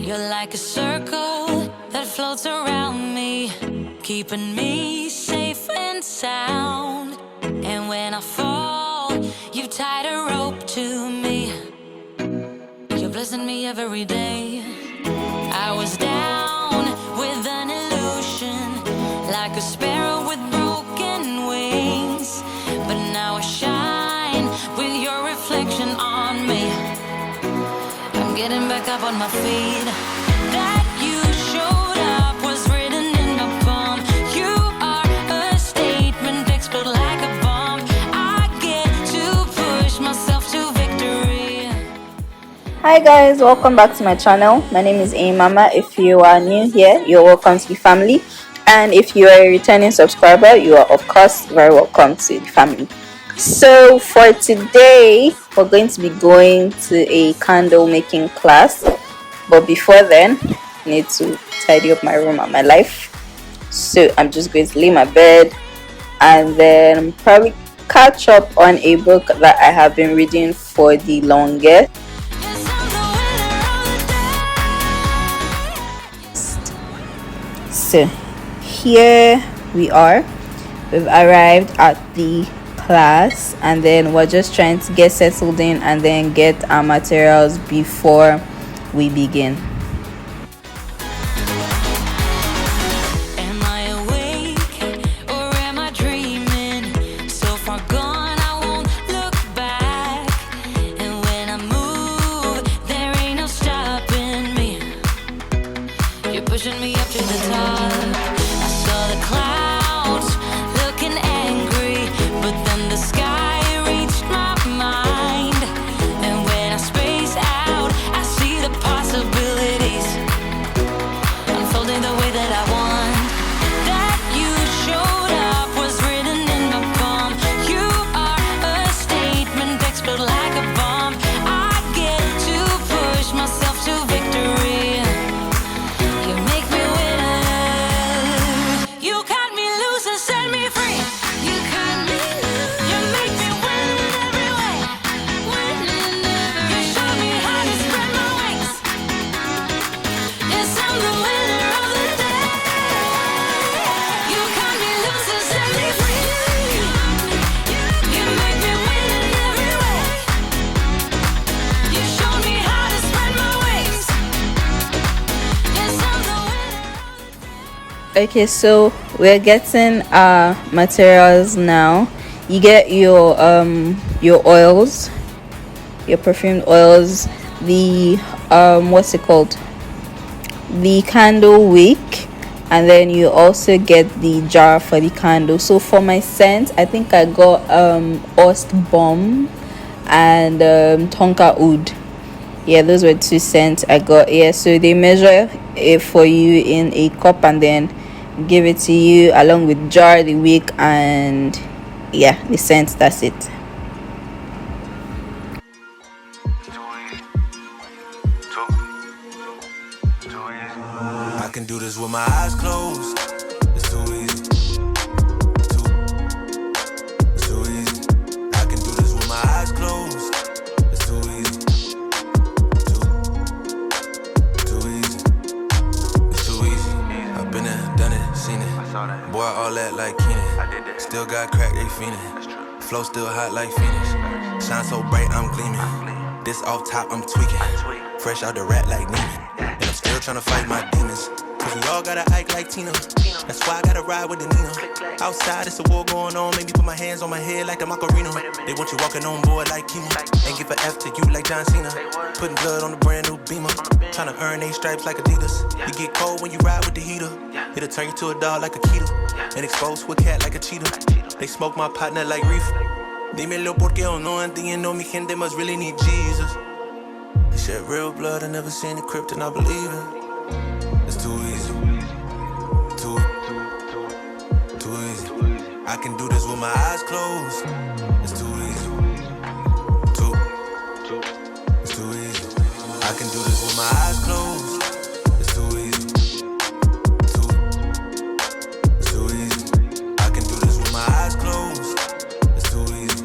You're like a circle that floats around me, keeping me safe and sound. And when I fall, you tied a rope to me. You're blessing me every day. I was down with an illusion, like a sparrow with broken wings. But now I shine with your reflection on me. I'm getting back up on my feet. That you showed up was written in my palm. You are a statement, explode like a bomb. I get to push myself to victory. Hi guys, welcome back to my channel. My name is Iyinmama. If you are new here, you're welcome to the family, and if you are a returning subscriber, you are of course very welcome to the family. So for today, we're going to be going to a candle making class, but before then I need to tidy up my room and my life. So I'm just going to lay my bed and then probably catch up on a book that I have been reading for the longest. So here we are. We've arrived at the class and then we're just trying to get settled in and then get our materials before we begin. Am I awake or am I dreaming? So far gone, I won't look back. And when I move, there ain't no stopping me. You're pushing me up to the top. I saw the clouds looking angry, but then the sky reached my mind. And when I space out, I see the possibilities unfolding the way that I want. That you showed up was written in my palm. You are a statement, explode like a bomb. I get to push myself to victory. You make me winner. You cut me loose and set me free. You cut me loose. You make me win in every way. You show me how to spread my wings. Yes, I'm the winner of the day. You cut me loose and set me free. You make me win in every way. You show me how to spread my wings. Yes, I'm the winner. Okay, so we're getting our materials now. You get your oils, your perfumed oils, the what's it called, the candle wick, and then you also get the jar for the candle. So for my scent, I think I got Ost Bomb and Tonka Oud. Yeah, those were 2 cents I got. Yeah, so they measure it for you in a cup and then give it to you along with jar, the wick, and yeah, the scent. That's it. I can do this with my eyes closed. It's too easy. It's too easy. I can do this with my eyes closed. It's too easy. Too easy. It's too easy. I've been there, done it, seen it. Boy, all that like Keenan. Still got crack, they fiendin'. Flow still hot like Phoenix. Shine so bright, I'm gleaming. This off top, I'm tweaking. Fresh out the rat like Neiman. And I'm still tryna fight my demons. Cause we all gotta act like Tina. That's why I gotta ride with the Nina. Outside, it's a war going on. Make me put my hands on my head like the Macarena. They want you walking on board like chemo. And give an F to you like John Cena. Putting blood on the brand new Beamer. Tryna earn 8 stripes like Adidas. You get cold when you ride with the heater. It'll turn you to a dog like a keto. And expose to a cat like a cheetah. They smoke my partner like reef. Dímelo porque o no entiendo. Mi gente must really need Jesus. They shed real blood, I never seen the crypt and I believe it. It's too easy. Too easy. I can do this with my eyes closed. It's too easy. It's too easy. I can do this with my eyes closed. It's too easy. It's too easy. I can do this with my eyes closed. It's too easy.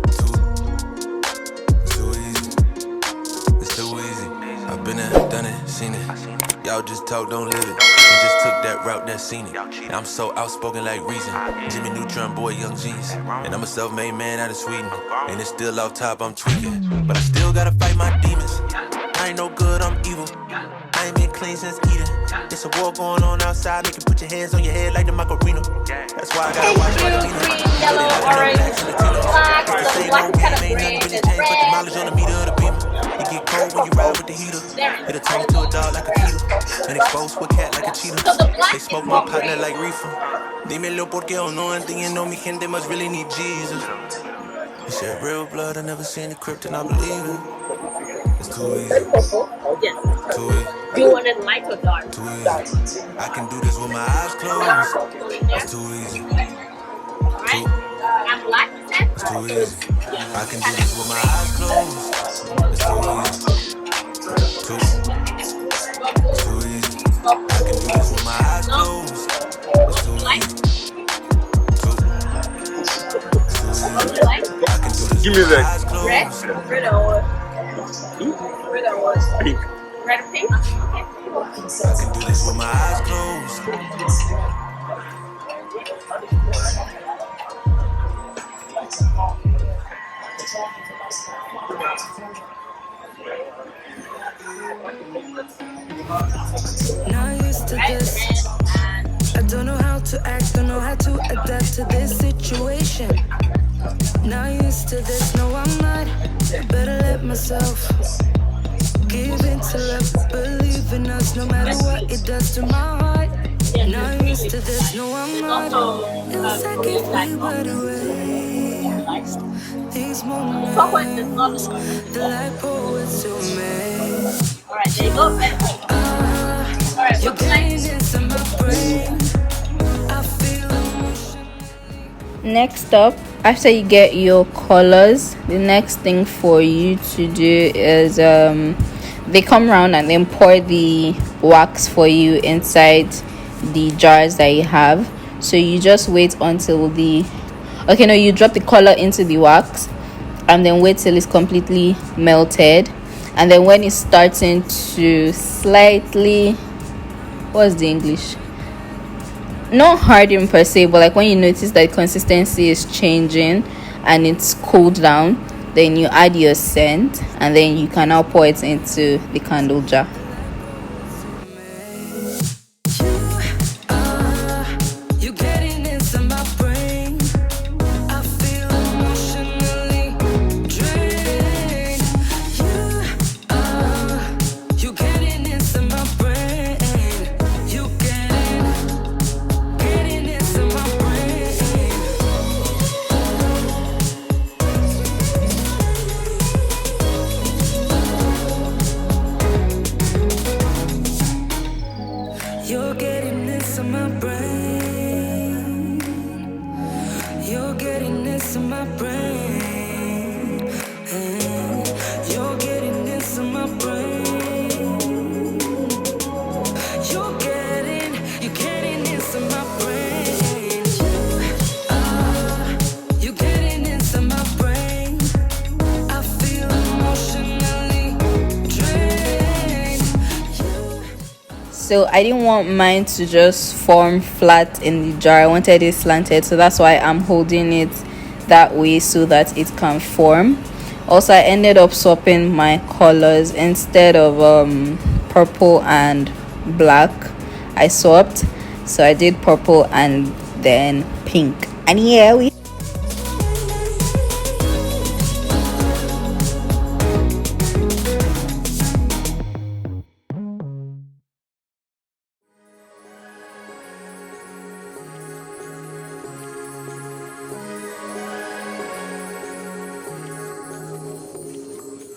It's too easy. It's too easy. I've been there, done it. y'all just talk, don't live it. And just took that route, that seen it. And I'm so outspoken like Reason. Jimmy Neutron, boy, young G's. And I'm a self-made man out of Sweden. And it's still off top, I'm tweaking. But I still gotta fight my demons. I ain't no good, I'm evil. I ain't been clean since Eden. It's a war going on outside. Make you put your hands on your head like the Macarena. That's why I gotta watch my demeanor. Yellow, orange, black, the black is kind of gray, there's red. Put the mileage on the meter of the beamer. It get cold when you ride with the heater. It'll turn you to a dog like a Peter. And expose with cat like a cheetah. So the black They is smoke more my partner gray. like reefer. Dímelo porque o no entiendo mi gente must really need Jesus. He said real blood, I never seen the crypt and I believe it. It's too easy. Yes. Too easy. Do you want it light or dark? Too easy. I can do this with my eyes closed. It's too easy. Alright. And black is that? It's too easy. I can do this with my eyes closed. It's too easy. Too easy. I can do this with my eyes closed. It's too easy. I can do this Give me with my that. eyes Red? closed. Red or red or what? Pink. Red or pink? Okay. I can do this with my eyes closed. Not used to this. I don't know how to act, don't know how to adapt to this situation. Not used to this, no I'm not. Better let myself give in to love, believe in us, no matter what it does to my heart. Not used to this, no I'm not. It was like if we were to waste these moments, the light poets to me. Alright, there you go. Red or pink. Alright, You're what's next? getting into my brain. I feel emotion. Next up, after you get your colors, the next thing for you to do is they come around and then pour the wax for you inside the jars that you have. So you just wait until you drop the color into the wax and then wait till it's completely melted. And then when it's starting to slightly, what's the English, not harden per se, but like when you notice that consistency is changing and it's cooled down, then you add your scent and then you can now pour it into the candle jar. You're getting into my brain. I feel emotionally drained. You're getting into my brain. You getting into my brain. You're getting into my brain. You're getting into my brain. You're getting into my brain. You're getting into my brain. You're getting into my brain. I feel emotionally drained. So I didn't want mine to just form flat in the jar. I wanted it slanted, so that's why I'm holding it that way so that it can form. Also, I ended up swapping my colors. Instead of purple and black, I swapped. So I did purple and then pink. And yeah, we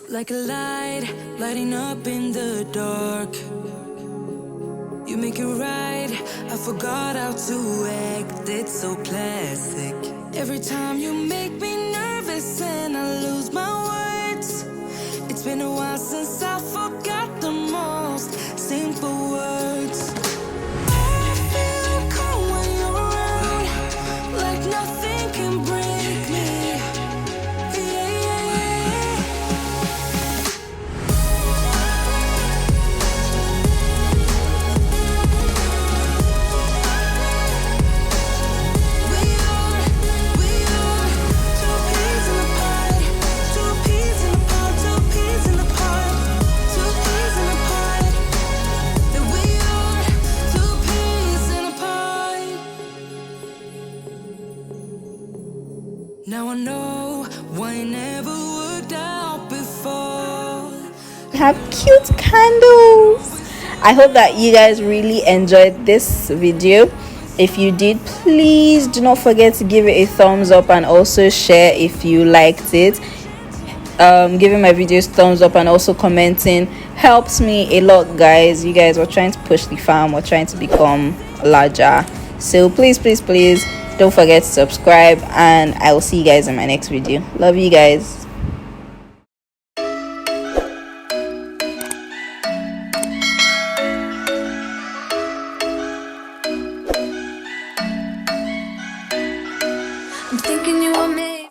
like a light, lighting up in the dark. You make it right, I forgot how to act. It's so classic. Every time you make me nervous and I lose my words. It's been a while since I forgot the most simple words. I feel calm when you're around, like nothing can break me. Yeah. no, why never worked out before. Have cute candles. I hope that you guys really enjoyed this video. If you did, please do not forget to give it a thumbs up and also share if you liked it. Giving my videos thumbs up and also commenting helps me a lot, guys. You guys are trying to push the farm, we're trying to become larger, so please don't forget to subscribe, and I will see you guys in my next video. Love you guys. I'm thinking you were made